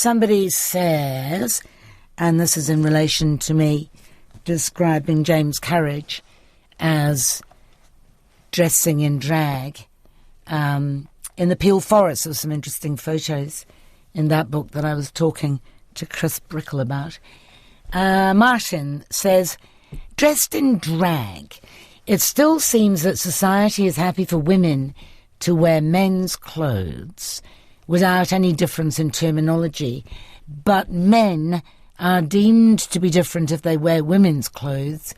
Somebody says, and this is in relation to me describing James Courage as dressing in drag. In the Peel Forest, there were some interesting photos in that book that I was talking to Chris Brickle about. Martin says, dressed in drag. It still seems that society is happy for women to wear men's clothes without any difference in terminology, but men are deemed to be different if they wear women's clothes,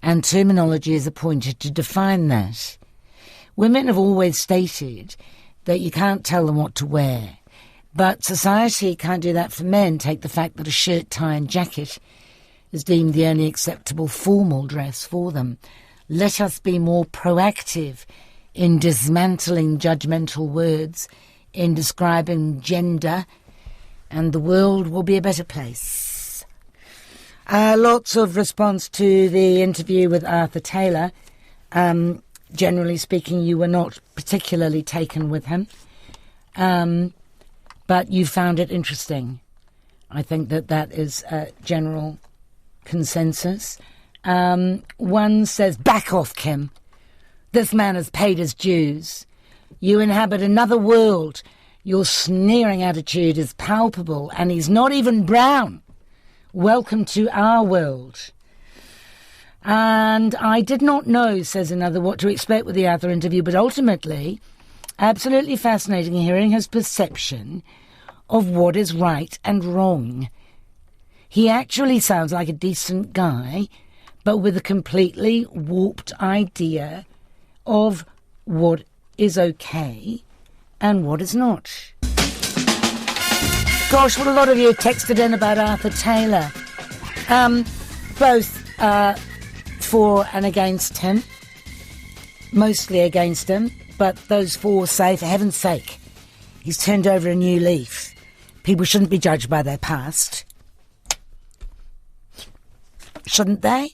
and terminology is appointed to define that. Women have always stated that you can't tell them what to wear, but society can't do that for men. Take the fact that a shirt, tie and jacket is deemed the only acceptable formal dress for them. Let us be more proactive in dismantling judgmental words, in describing gender, and the world will be a better place. Lots of response to the interview with Arthur Taylor. Generally speaking, you were not particularly taken with him, but you found it interesting. I think that is a general consensus. One says, back off, Kim. This man has paid his dues. You inhabit another world. Your sneering attitude is palpable, and he's not even brown. Welcome to our world. And I did not know, says another, what to expect with the Arthur interview, but ultimately, absolutely fascinating hearing his perception of what is right and wrong. He actually sounds like a decent guy, but with a completely warped idea of what is okay and what is not. Gosh, what a lot of you texted in about Arthur Taylor. Both for and against him. Mostly against him, but those four say, for heaven's sake, he's turned over a new leaf. People shouldn't be judged by their past. Shouldn't they?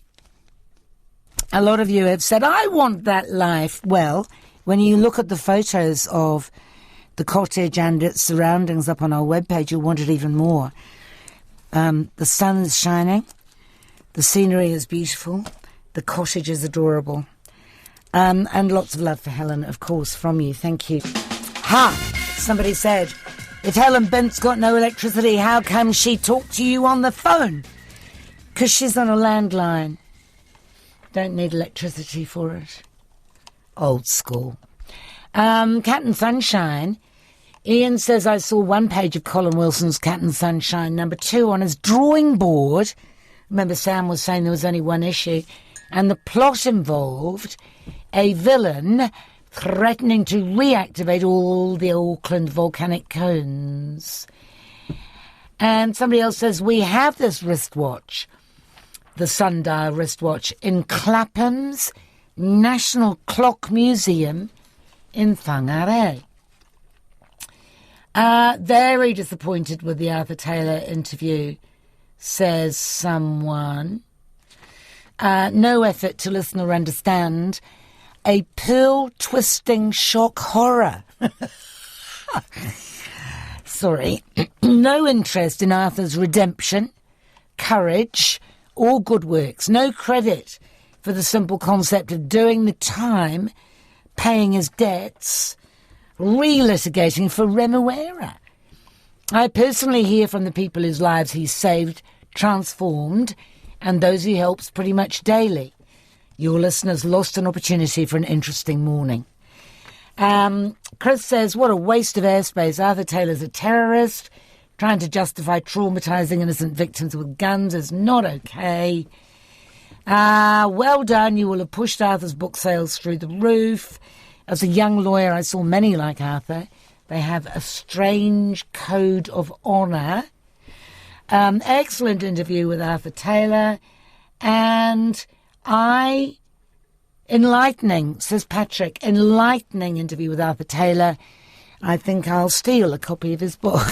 A lot of you have said, I want that life. Well, when you look at the photos of the cottage and its surroundings up on our webpage, you'll want it even more. The sun's shining. The scenery is beautiful. The cottage is adorable. And lots of love for Helen, of course, from you. Thank you. Ha! Somebody said, if Helen Bent's got no electricity, how come she talk to you on the phone? Because she's on a landline. Don't need electricity for it. Old school. Cat and Sunshine. Ian says, I saw one page of Colin Wilson's Cat and Sunshine #2 on his drawing board. Remember, Sam was saying there was only one issue. And the plot involved a villain threatening to reactivate all the Auckland volcanic cones. And somebody else says, we have this wristwatch, the sundial wristwatch, in Clapham's National Clock Museum in Whangarei. Very disappointed with the Arthur Taylor interview, says someone. No effort to listen or understand. A pearl-twisting shock horror. Sorry. No interest in Arthur's redemption, courage, or good works. No credit for the simple concept of doing the time, paying his debts, relitigating for Remuera. I personally hear from the people whose lives he's saved, transformed, and those he helps pretty much daily. Your listeners lost an opportunity for an interesting morning. Chris says, what a waste of airspace. Arthur Taylor's a terrorist. Trying to justify traumatising innocent victims with guns is not okay. Well done. You will have pushed Arthur's book sales through the roof. As a young lawyer, I saw many like Arthur. They have a strange code of honour. Excellent interview with Arthur Taylor. And enlightening, says Patrick, enlightening interview with Arthur Taylor. I think I'll steal a copy of his book.